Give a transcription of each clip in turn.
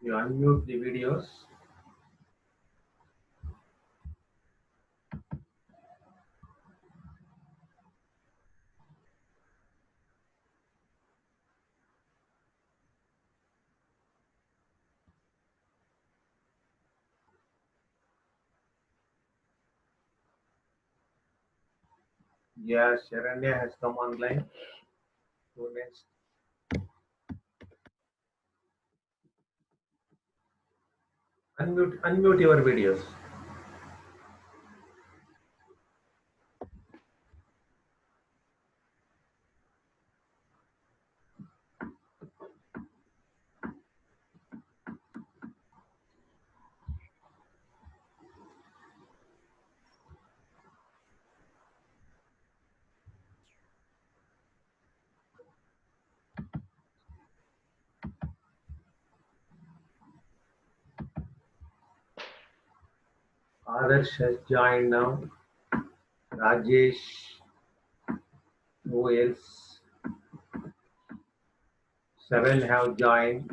You unmute the videos. Yeah, Sharanya has come online. So next. Unmute your videos. Adarsh has joined now. Rajesh. Who else? 7 have joined.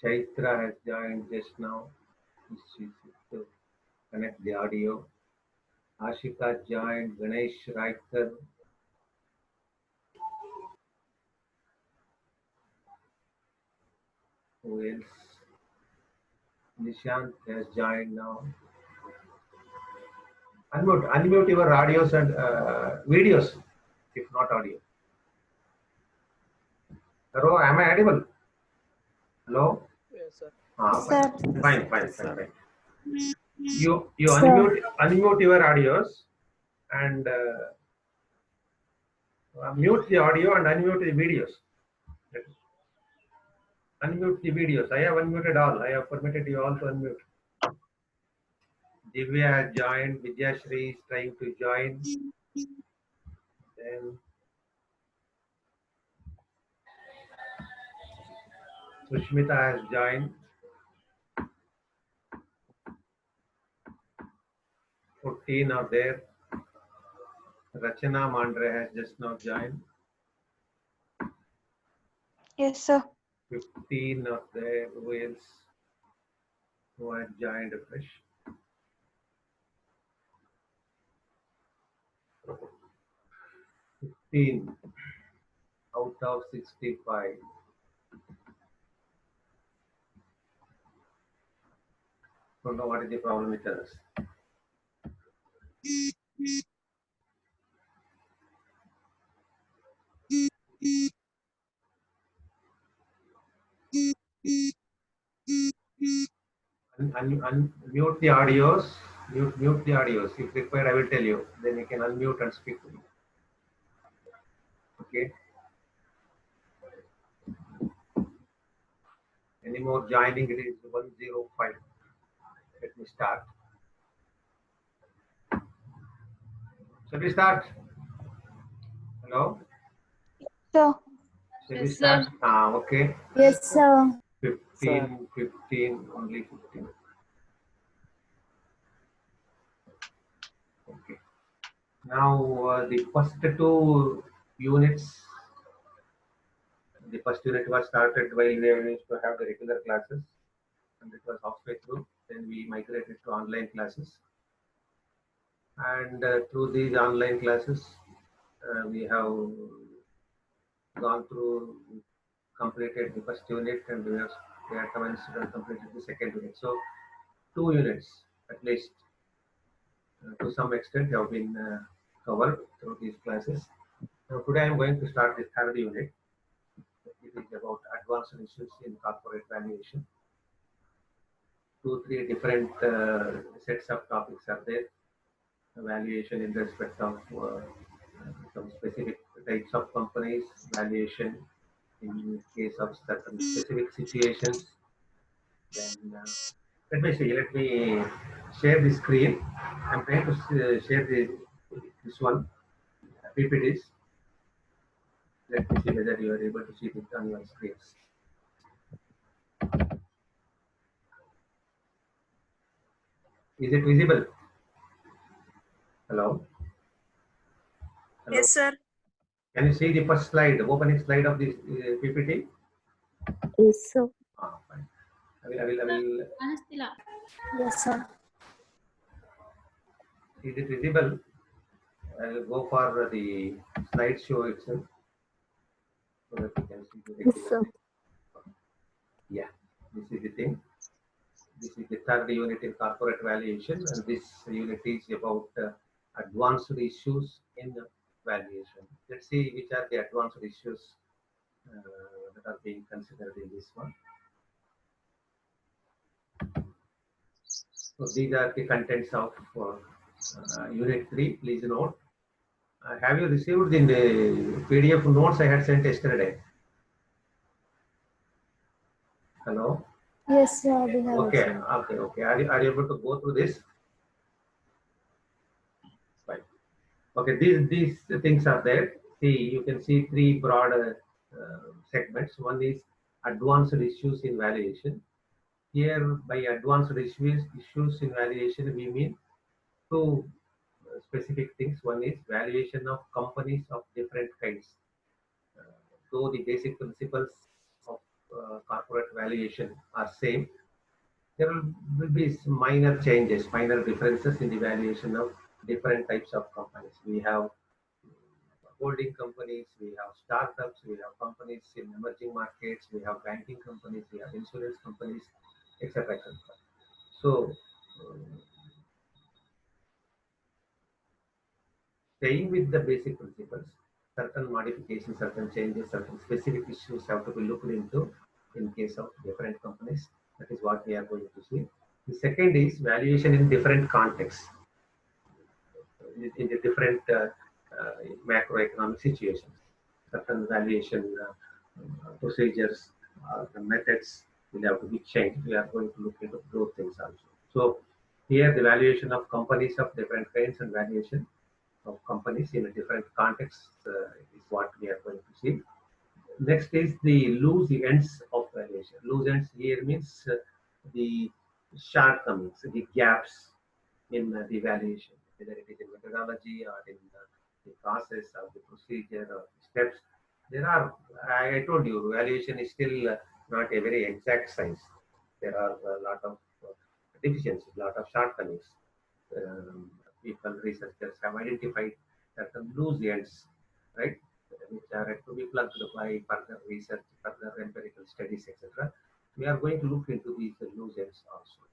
Chaitra has joined just now. She's to connect the audio. Ashika joined. Ganesh Raikar. Who else? Nishant has joined now. Unmute your audios and videos, if not audio. Hello, am I audible? Hello? Yes, sir. Fine. You Sir. unmute your audios and mute the audio and unmute the videos. Unmute the videos. I have unmuted all. I have permitted you all to unmute. Divya has joined. Vidyashri is trying to join. Then Sushmita has joined. 14 are there. Rachana Mandre has just now joined. Yes, sir. 15 are there. Who else? Who has joined fresh? 15 out of 65. Don't know what is the problem with us. Unmute the audios. Mute the audios. If required, I will tell you. Then you can unmute and speak to me. Okay. Any more joining? It is 105. Let me start. Shall we start? Hello? Sir. Shall we Yes, start? sir. Okay. Yes, sir. 15, only 15. Okay. Now the first two units. The first unit was started while we used to have the regular classes, and it was halfway through. Then we migrated to online classes, and through these online classes, we have gone through, completed the first unit, and we have commenced and completed the second unit. So 2 units at least, to some extent, have been covered through these classes. Now today I am going to start the third unit. It is about advanced issues in corporate valuation. 2-3 different sets of topics are there. Valuation in respect of some specific types of companies, valuation in case of certain specific situations. Then let me share the screen. I'm trying to share this one PPTs. Let me see whether you are able to see it on your screens. Is it visible? Hello? Hello. Yes, sir. Can you see the first slide, the opening slide of this PPT? Yes, sir. Fine. I will. Yes, sir. Is it visible? I will go for the slideshow itself so that you can see the Yes, regular sir. thing. Yeah, this is the thing. This is the third unit in corporate valuation, and this unit is about advanced issues in valuation. Let's see which are the advanced issues that are being considered in this one. So these are the contents of unit 3. Please note. Have you received the PDF notes I had sent yesterday? Hello? Yes, sir. We have Okay, received. okay. Are you able to go through this? Fine. Okay, these things are there. See, you can see three broad segments. One is advanced issues in valuation. Here, by advanced issues in valuation, we mean two specific things. One is valuation of companies of different kinds. Though the basic principles of corporate valuation are same, there will be some minor changes, minor differences in the valuation of different types of companies. We have holding companies, we have startups, we have companies in emerging markets, we have banking companies, we have insurance companies, etc. etc. So, staying with the basic principles, certain modifications, certain changes, certain specific issues have to be looked into in case of different companies. That is what we are going to see. The second is valuation in different contexts, in the different macroeconomic situations. Certain valuation procedures, the methods will have to be changed. We are going to look into those things also. So here the valuation of companies of different kinds and valuation of companies in a different context is what we are going to see. Next is the loose ends of valuation. Loose ends here means the shortcomings, the gaps in the valuation, whether it is in methodology or in the process or the procedure or the steps. There are, I told you, valuation is still not a very exact science. There are a lot of deficiencies, a lot of shortcomings. People, researchers have identified certain loose ends, right, which are to be plugged by further research, further empirical studies, etc. We are going to look into these loose ends also.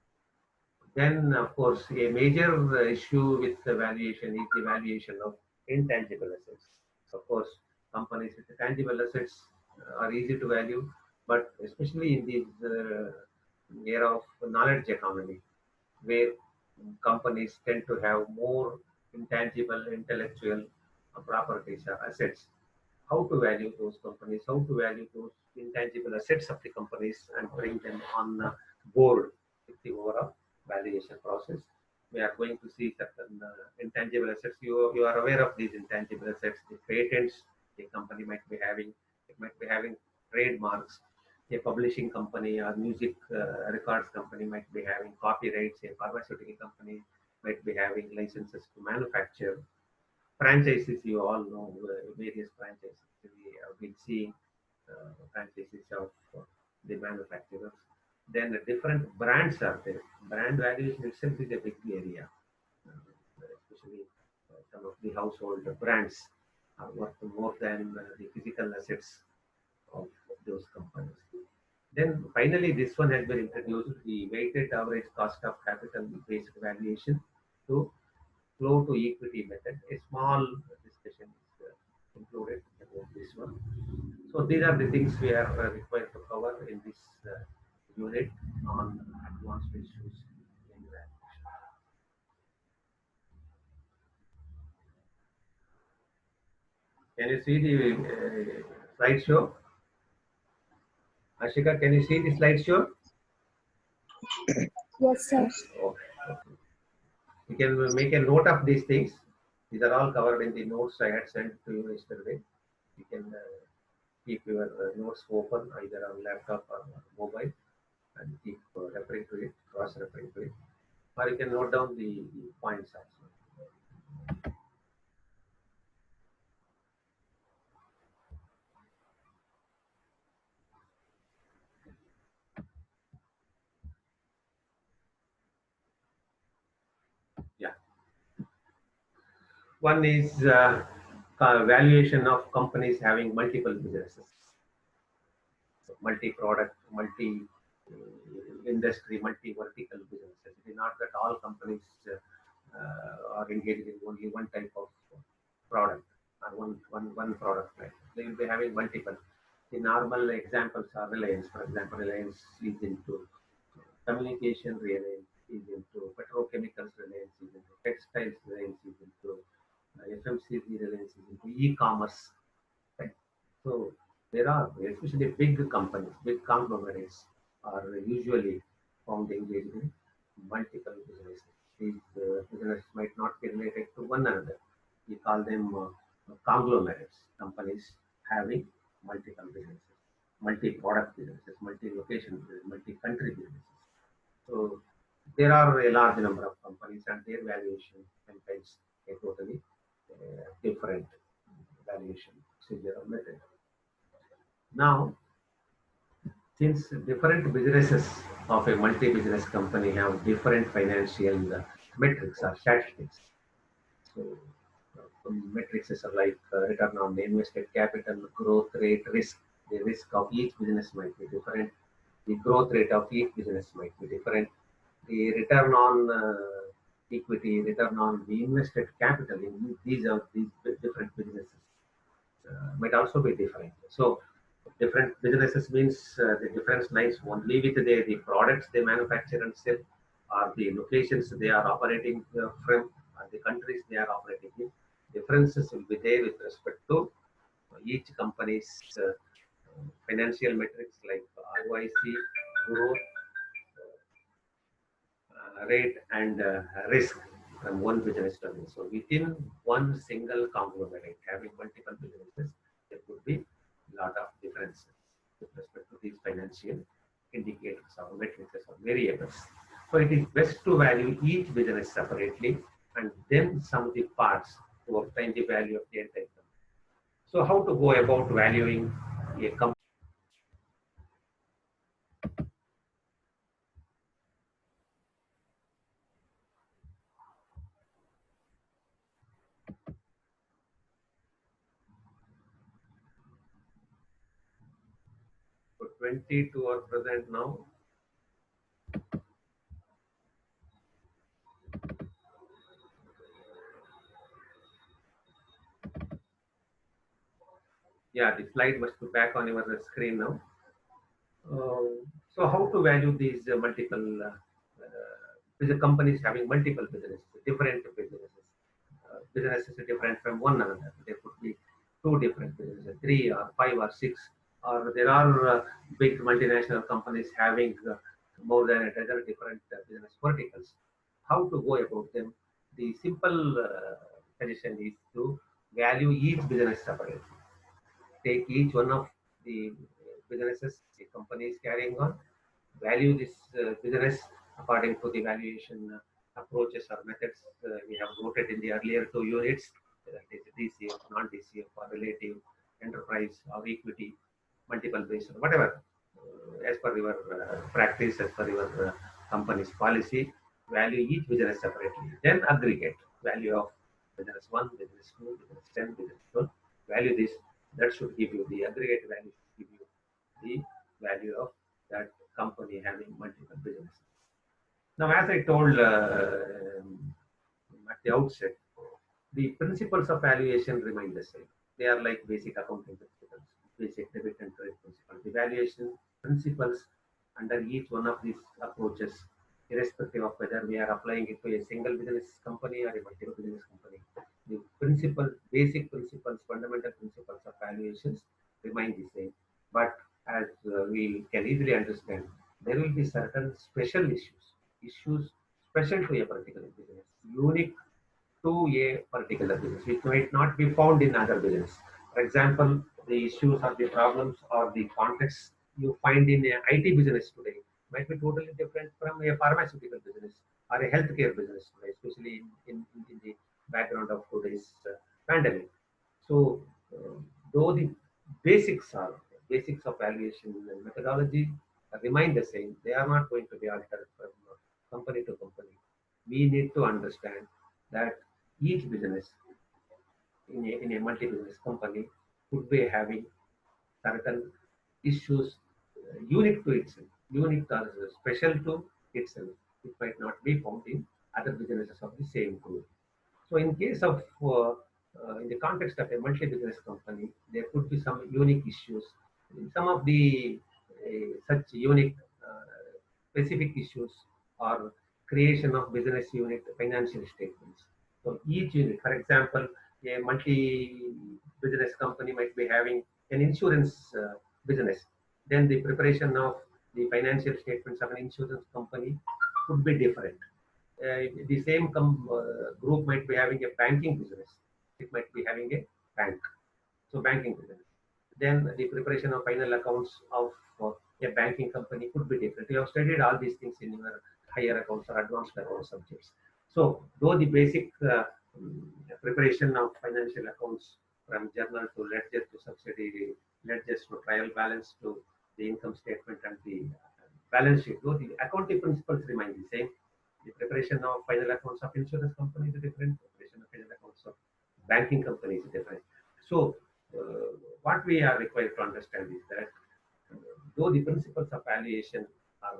Then, of course, a major issue with the valuation is the valuation of intangible assets. Of course, companies with tangible assets are easy to value, but especially in this era of knowledge economy, where companies tend to have more intangible intellectual properties or assets. How to value those companies, how to value those intangible assets of the companies and bring them on board with the overall valuation process. We are going to see certain intangible assets. You are aware of these intangible assets, the patents the company might be having, it might be having trademarks. A publishing company or music records company might be having copyrights. A pharmaceutical company might be having licenses to manufacture. Franchises, you all know various franchises. We have been seeing franchises of the manufacturers. Then different brands are there. Brand valuation itself is a big area, especially some of the household brands are worth more than the physical assets of those companies. Then finally, this one has been introduced, the weighted average cost of capital based valuation to flow to equity method. A small discussion is included about this one. So these are the things we are required to cover in this unit on advanced issues in valuation. Can you see the slideshow? Ashika, can you see the slideshow? Yes, sir. Okay. You can make a note of these things. These are all covered in the notes I had sent to you yesterday. You can keep your notes open either on laptop or mobile and keep referring to it, cross-referring to it. Or you can note down the points also. One is valuation of companies having multiple businesses, multi-product, multi-industry, multi-vertical businesses. It is not that all companies are engaged in only one type of product or one product line. They will be having multiple. The normal examples are Reliance. For example, Reliance is into communication, Reliance is into petrochemicals, Reliance is into textiles, Reliance is into FMCG, Reliance is into e-commerce. Right? So there are, especially big companies, big conglomerates are usually found engaged in multiple businesses. These businesses might not be related to one another. We call them conglomerates, companies having multiple businesses, multi-product businesses, multi-location businesses, multi-country businesses. So there are a large number of companies and their valuation entails a totally different valuation procedure or method. Now, since different businesses of a multi-business company have different financial metrics or statistics, so metrics are like return on invested capital, growth rate, risk. The risk of each business might be different. The growth rate of each business might be different. The return on equity, return on the invested capital in these different businesses might also be different. So different businesses means the difference lies only with the products they manufacture and sell, or the locations they are operating from, or the countries they are operating in. Differences will be there with respect to each company's financial metrics like ROIC, growth rate, and risk from one business to another. So within one single conglomerate having multiple businesses, there could be a lot of differences with respect to these financial indicators or metrics or variables. So it is best to value each business separately and then sum the parts to obtain the value of the entire company. So how to go about valuing a company? So 22 are present now. Yeah, the slide must be back on your screen now. So how to value these multiple companies having multiple businesses, different businesses. Businesses are different from one another. There could be two different businesses, three or five or six, or there are big multinational companies having more than a dozen different business verticals. How to go about them? The simple suggestion is to value each business separately. Take each one of the businesses the company is carrying on, value this business according to the valuation approaches or methods we have noted in the earlier two units, that is DCF, non-DCF, or relative, enterprise, or equity, multiple base, or whatever, as per your practice, as per your company's policy, value each business separately. Then aggregate value of business 1, business 2, business 10, business 12. Value this. That should give you the aggregate value, should give you the value of that company having multiple businesses. Now, as I told at the outset, the principles of valuation remain the same. They are like basic accounting principles, basic debit and credit principles. The valuation principles under each one of these approaches, irrespective of whether we are applying it to a single business company or a multiple business company, the basic principles, fundamental principles of valuations remain the same. But as we can easily understand, there will be certain special issues special to a particular business, unique to a particular business, which might not be found in other business. For example, the issues or the problems or the contexts you find in a IT business today might be totally different from a pharmaceutical business or a healthcare business today, especially in the background of today's pandemic. So, though the basics are basics of valuation and methodology remain the same, they are not going to be altered from company to company. We need to understand that each business in a multi-business company could be having certain issues unique to itself, unique or special to itself. It might not be found in other businesses of the same group. So in case of in the context of a multi-business company, there could be some unique issues. Some of the such unique specific issues are creation of business unit financial statements. So each unit, for example, a multi-business company might be having an insurance business. Then the preparation of the financial statements of an insurance company could be different. The same group might be having a banking business. It might be having a bank. So banking business. Then the preparation of final accounts of a banking company could be different. You have studied all these things in your higher accounts or advanced account subjects. So though the basic mm, preparation of financial accounts from journal to ledger to subsidiary, ledgers to trial balance to the income statement and the balance sheet, though the accounting principles remain the same, the preparation of final accounts of insurance companies is different. Preparation of final accounts of banking companies is different. So, what we are required to understand is that though the principles of valuation are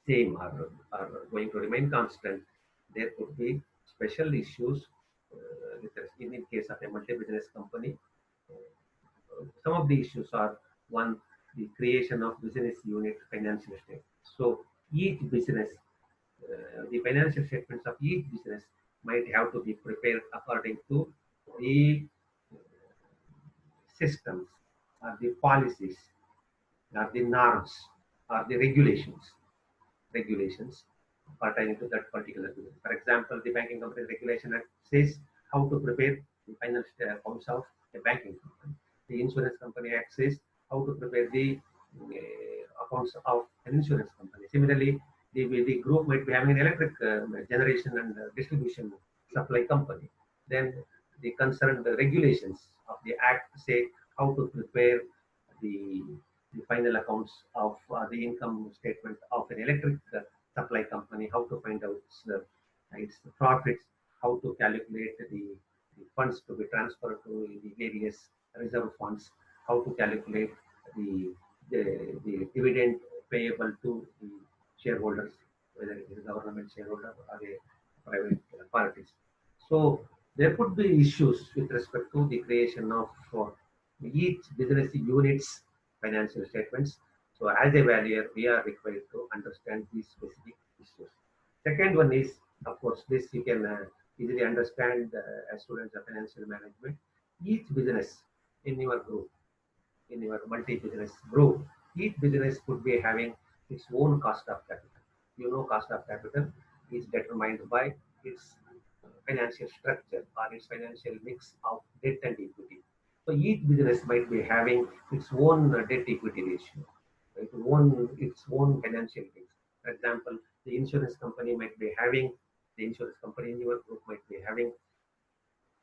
same, are going to remain constant, there could be special issues in case of a multi-business company. Some of the issues are one, the creation of business unit financial statement. So each business the financial statements of each business might have to be prepared according to the systems or the policies or the norms or the regulations pertaining to that particular business. For example, the Banking Company Regulation Act says how to prepare the financial accounts of a banking company. The Insurance Company Act says how to prepare the accounts of an insurance company. Similarly, the group might be having an electric generation and distribution supply company. Then the concerned regulations of the act say how to prepare the, the final accounts of the income statement of an electric supply company, how to find out its profits, how to calculate the funds to be transferred to the various reserve funds, how to calculate the, the dividend payable to the shareholders, whether it is a government shareholder or a private parties. So there could be issues with respect to the creation of each business unit's financial statements. So as a valuer, we are required to understand these specific issues. Second one is, of course, this you can easily understand as students of financial management. Each business in your group, in your multi-business group, each business could be having its own cost of capital. You know, cost of capital is determined by its financial structure or its financial mix of debt and equity. So each business might be having its own debt equity ratio, right? Its own financial mix. For example, the insurance company might be having the insurance company in your group might be having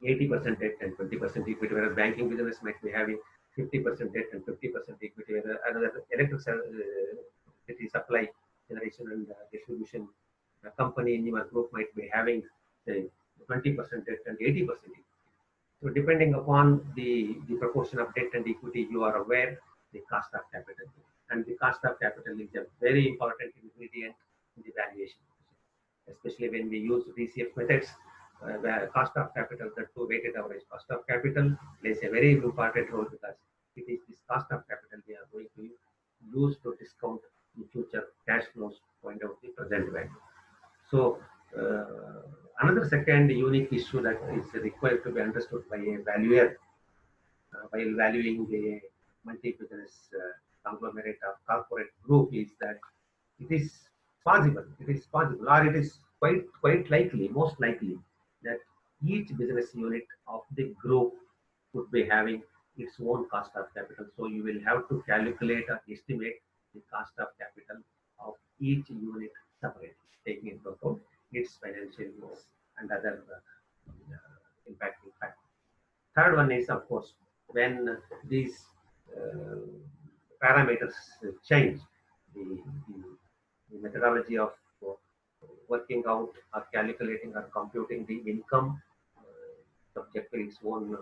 80% debt and 20% equity, whereas banking business might be having 50% debt and 50% equity, whereas another electricity supply generation and distribution company in your group might be having say 20% debt and 80% equity. So depending upon the proportion of debt and equity, you are aware the cost of capital. And the cost of capital is a very important ingredient in the valuation, especially when we use DCF methods. The cost of capital, the two weighted average cost of capital, plays a very important role because it is this cost of capital we are going to use to discount the future cash flows point out the present value. So another second unique issue that is required to be understood by a valuer while valuing a multi-business conglomerate or corporate group is that it is possible, or it is quite likely, most likely, that each business unit of the group would be having its own cost of capital. So you will have to calculate or estimate the cost of capital of each unit separately, taking into account its financial needs and other impacting factors. Third one is, of course, when these uh, parameters change, the, the methodology of working out or calculating or computing the income subject to its own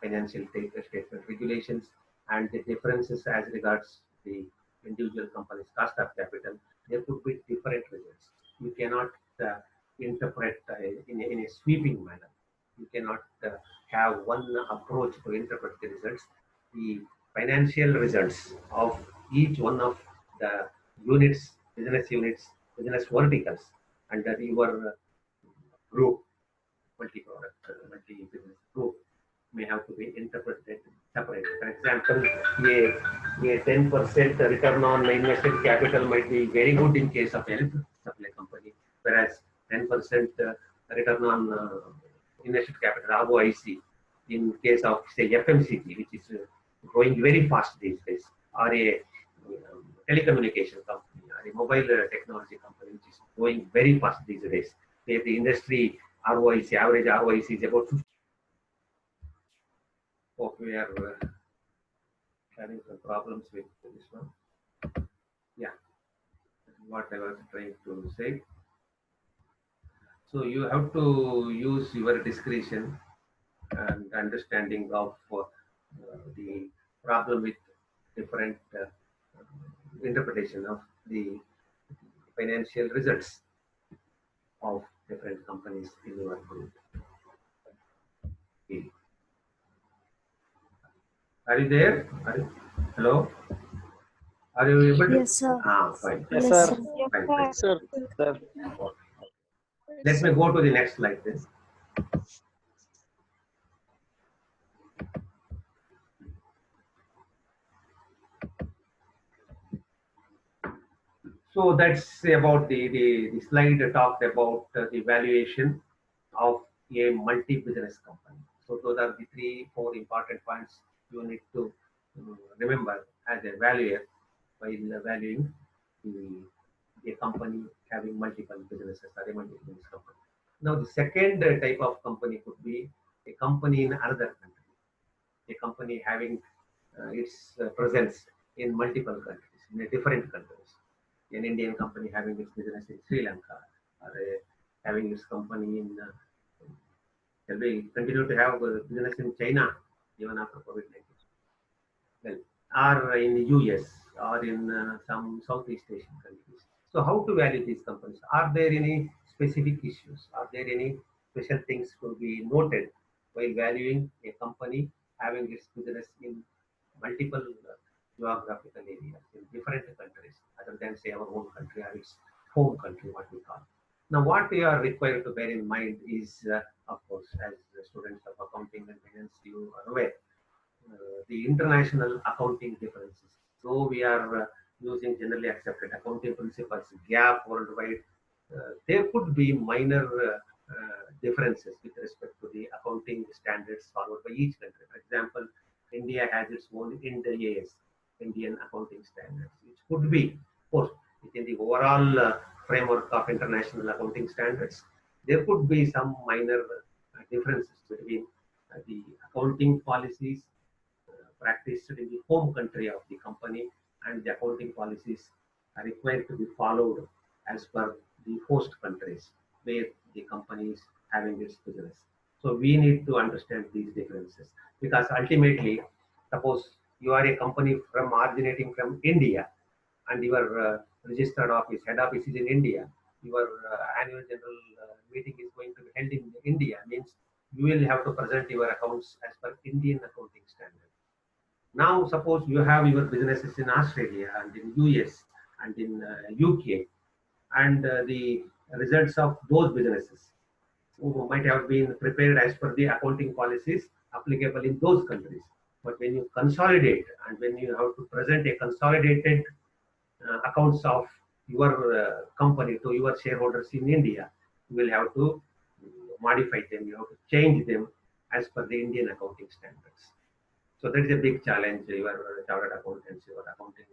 financial statement regulations, and the differences as regards the individual company's cost of capital. There could be different results. You cannot interpret in a sweeping manner. You cannot have one approach to interpret the results. The financial results of each one of the units, business verticals under your group, multi-product, multi-business group may have to be interpreted separately. For example, a 10% return on invested capital might be very good in case of electric supply company, whereas 10% return on invested capital ROIC in case of say FMCG, which is growing very fast these days, or a telecommunication company or a mobile technology company, which is growing very fast these days. Where the industry ROIC, average ROIC is about 50. Hope we are having some problems with this one. Yeah, that's what I was trying to say. So you have to use your discretion and understanding of the problem with different interpretation of the financial results of different companies in your group. Okay. Are you there? Hello? Are you able to? Yes, sir. Fine. Yes, Yes, sir. sir. Fine, fine. Yes, sir. Sir. Let me go to the next slide then. So that's about the slide talked about the valuation of a multi-business company. So those are the 3-4 important points you need to remember as a valuer while valuing a company having multiple businesses or a multi-business company. Now the second type of company could be a company in another country, a company having its presence in multiple countries, in different countries. An Indian company having its business in Sri Lanka, or having its company in, shall we continue to have business in China even after COVID-19? Well, or in the US, or in some Southeast Asian countries. So how to value these companies? Are there any specific issues? Are there any special things to be noted while valuing a company having its business in multiple geographical areas in different countries other than say our own country or its home country, what we call? Now, what we are required to bear in mind is, of course, as the students of accounting and finance, you are aware, the international accounting differences. So we are using generally accepted accounting principles, GAAP worldwide. There could be minor differences with respect to the accounting standards followed by each country. For example, India has its own IND-AS, Indian Accounting Standards, which could be, of course, within the overall framework of international accounting standards. There could be some minor differences between the accounting policies practiced in the home country of the company and the accounting policies are required to be followed as per the host countries where the company is having its business. So we need to understand these differences because ultimately, suppose you are a company from originating from India and your registered office, head office is in India, your annual general meeting is going to be held in India, means you will have to present your accounts as per Indian accounting standard. Now, suppose you have your businesses in Australia and in US and in UK, and the results of those businesses might have been prepared as per the accounting policies applicable in those countries. But when you consolidate and when you have to present a consolidated accounts of your company to your shareholders in India, you will have to modify them, you have to change them as per the Indian accounting standards. So that is a big challenge. Your chartered accountants, your accounting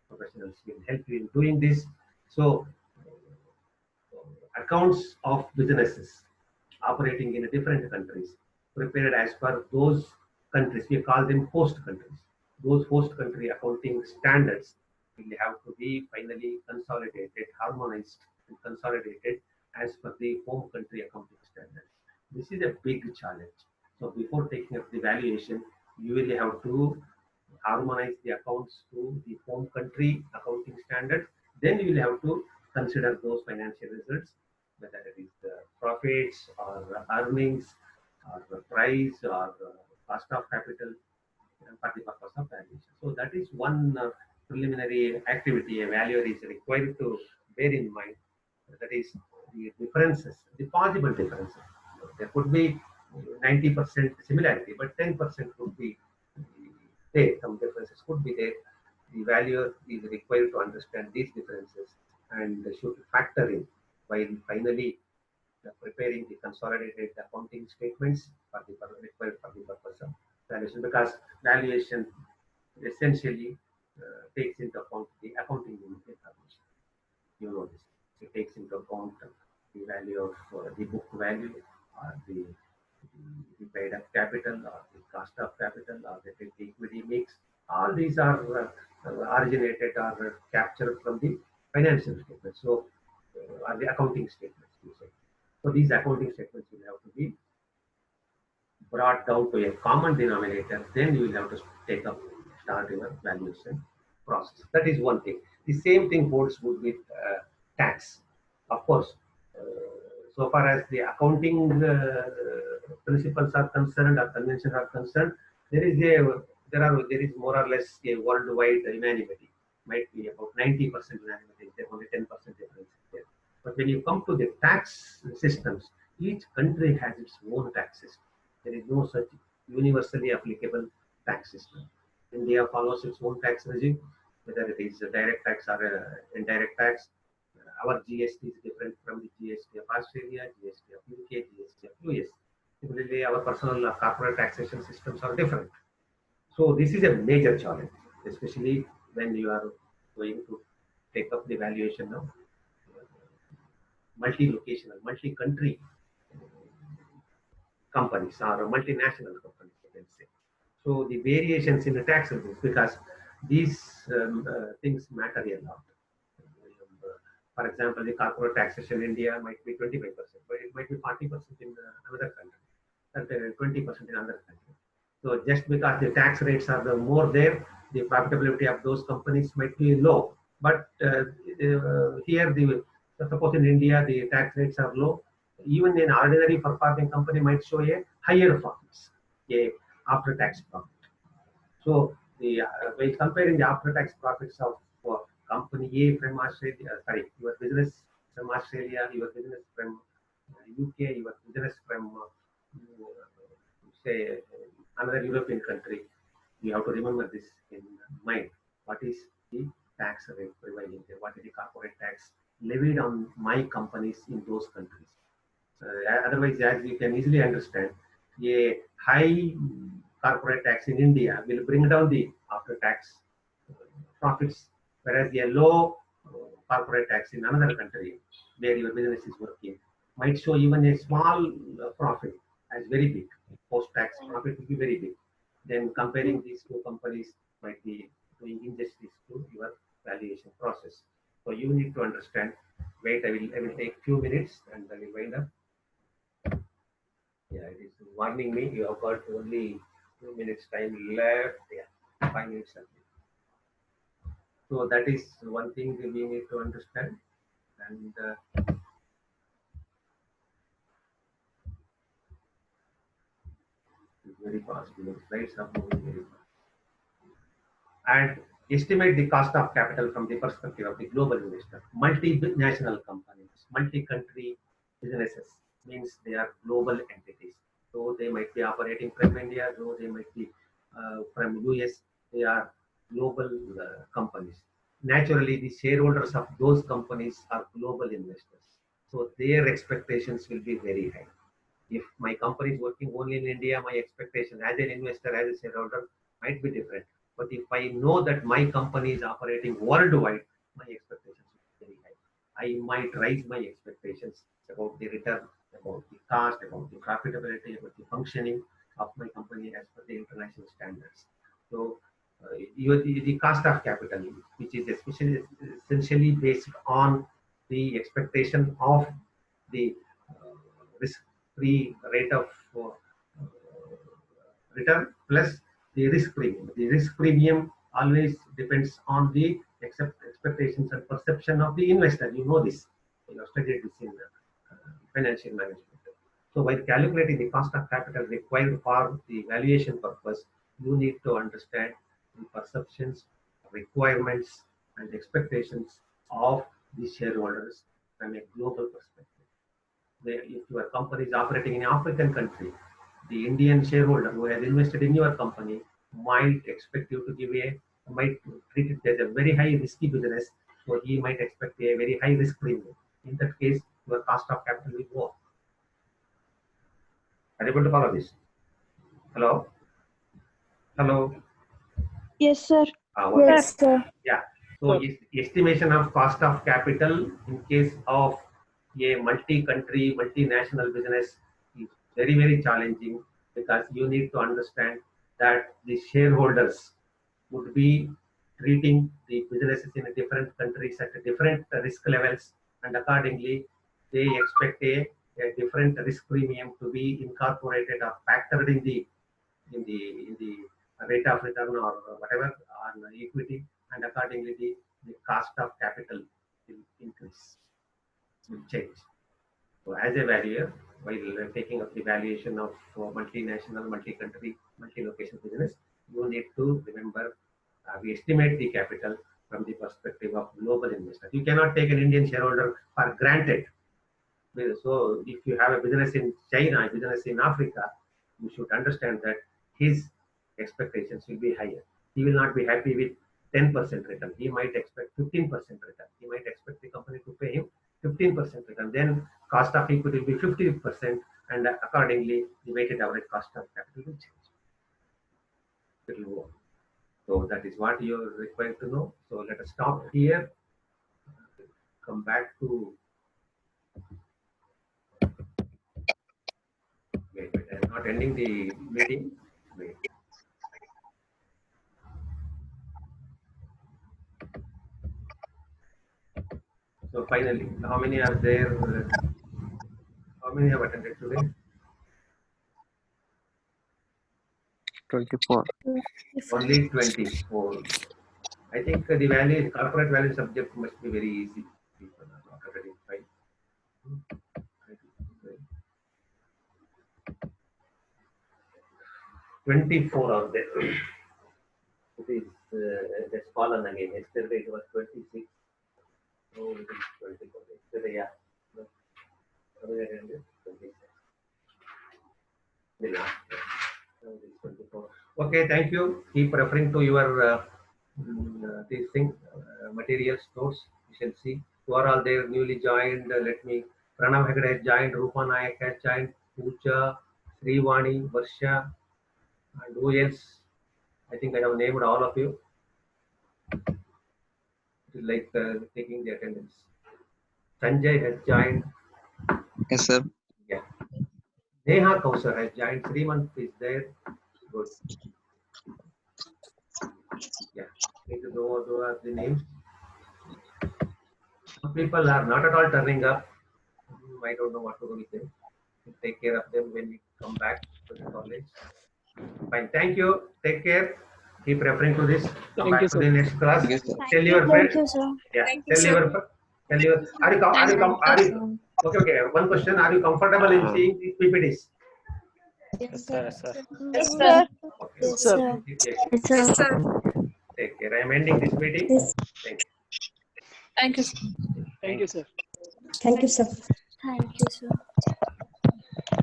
professionals will help you in doing this. So accounts of businesses operating in different countries prepared as per those countries, we call them host countries. Those host country accounting standards will have to be finally consolidated, harmonized and consolidated as per the home country accounting standards. This is a big challenge. So before taking up the valuation, you will have to harmonize the accounts to the home country accounting standards. Then you will have to consider those financial results, whether it is the profits or earnings or the price or cost of capital for the purpose of valuation. So that is one preliminary activity a valuer is required to bear in mind. That is the differences, the possible differences. There could be 90% similarity, but 10% could be there. Some differences could be there. The valuer is required to understand these differences and should factor in while finally preparing the consolidated accounting statements for the required for the purpose of valuation, because valuation essentially takes into account the accounting unit information. You know this. It takes into account the value of the book value or the paid up capital or the cost of capital or the equity mix. All these are originated or captured from the financial statements. So, or the accounting statements, you say. So these accounting statements will have to be brought down to a common denominator. Then you will have to take up, start your valuation process. That is one thing. The same thing holds good with tax. Of course, uh, so far as the accounting principles are concerned or conventions are concerned, there is more or less a worldwide unanimity. Might be about 90% unanimity. There only 10% difference there. But when you come to the tax systems, each country has its own tax system. There is no such universally applicable tax system. India follows its own tax regime, whether it is a direct tax or indirect tax. Our GST is different from the GST of Australia, GST of UK, GST of US. Similarly, our personal corporate taxation systems are different. So this is a major challenge, especially when you are going to take up the valuation of multi-locational, multi-country companies or multinational companies, you can say. So the variations in the tax rules, because these things matter a lot. For example, the corporate taxation in India might be 25%, but it might be 40% in another country, and 20% in another country. So just because the tax rates are the more there, the profitability of those companies might be low. But here, suppose in India the tax rates are low, even an ordinary performing company might show a higher profits, a after-tax profit. So by comparing the after-tax profits of company A from Australia, sorry, your business from Australia, your business from UK, your business from say another European country, you have to remember this in mind. What is the tax rate prevailing there? What is the corporate tax levied on my companies in those countries? Otherwise, as you can easily understand, a high corporate tax in India will bring down the after-tax profits, whereas a low corporate tax in another country where your business is working might show even a small profit as very big. Post-tax profit will be very big. Then comparing these two companies might be doing injustice to your valuation process. So you need to understand. Wait, I will take few minutes and I will wind up. Yeah, it is warning me. You have got only 2 minutes time left. Yeah, 5 minutes left. So that is one thing that we need to understand. And it's very fast. The slides are moving very fast. And estimate the cost of capital from the perspective of the global investor. Multinational companies, multi-country businesses means they are global entities. So they might be operating from India, though they might be from US, they are global companies. Naturally, the shareholders of those companies are global investors. So their expectations will be very high. If my company is working only in India, my expectation as an investor, as a shareholder might be different. But if I know that my company is operating worldwide, my expectations will be very high. I might raise my expectations about the return, about the cost, about the profitability, about the functioning of my company as per the international standards. So, the cost of capital, which is especially essentially based on the expectation of the risk risk-free rate of return plus the risk premium. The risk premium always depends on the expectations and perception of the investor. You know this. You have studied this in financial management. So while calculating the cost of capital required for the valuation purpose, you need to understand the perceptions, requirements, and expectations of the shareholders from a global perspective. If your company is operating in an African country, the Indian shareholder who has invested in your company might expect you to might treat it as a very high risky business, so he might expect a very high risk premium. In that case, your cost of capital will go up. Are you able to follow this? Hello? Hello? Yes, sir. Okay. Yes, sir. Yeah. So estimation of cost of capital in case of a multi-country, multinational business is very, very challenging, because you need to understand that the shareholders would be treating the businesses in different countries at different risk levels, and accordingly they expect a different risk premium to be incorporated or factored in the rate of return or whatever on equity, and accordingly the cost of capital will increase, will change. So as a valuer, while taking up the valuation of multinational, multi-country, multi-location business, you need to remember we estimate the capital from the perspective of global investors. You cannot take an Indian shareholder for granted. So if you have a business in China, a business in Africa, you should understand that his expectations will be higher. He will not be happy with 10% return. He might expect 15% return. He might expect the company to pay him 15% return. Then cost of equity will be 50%, and accordingly the weighted average cost of capital will change. It will go. So that is what you are required to know. So let us stop here. Come back to. Wait, I'm not ending the meeting. Wait. So finally, how many are there? How many have attended today? 24. Only 24. I think the value, corporate value subject must be very easy. People are not already fine. 24 are there. It is that's fallen again. Yesterday it was 26. Oh, it is 24. Yesterday, yeah. No. 26. The last. Now it is 24. Okay, thank you. Keep referring to your these things, materials, notes. You shall see. Who are all there newly joined? Let me. Pranav Hegde has joined. Rupa Nayak has joined. Pooja, Srivani, Varsha, and who else? I think I have named all of you. It is like taking the attendance. Sanjay has joined. Yes, sir. Yeah. Neha Kausar has joined. Srimant is there. Good. Yeah. Need to know who are the names. Some people are not at all turning up. I don't know what to do with them. We'll take care of them when we come back to the college. Fine. Thank you. Take care. Keep referring to this. Come back to the next class. Yes, sir. Tell your Thank friends. you, sir. Yeah. Thank you, Tell sir. your. Tell your. Are you? Okay. One question. Are you comfortable in seeing these PPTs? Yes, sir. Yes, sir. Yes, sir. Okay. Yes, sir. Take Yes, Yes, sir. sir. Take care. I am ending this meeting. Yes. Thank you. Thank you, sir. Thank you, sir. Thank you, sir. Thank you, sir.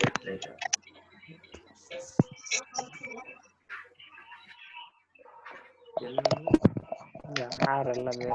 Yeah, thank you. ಯಾರೆಲ್ಲ ಬೇರೆ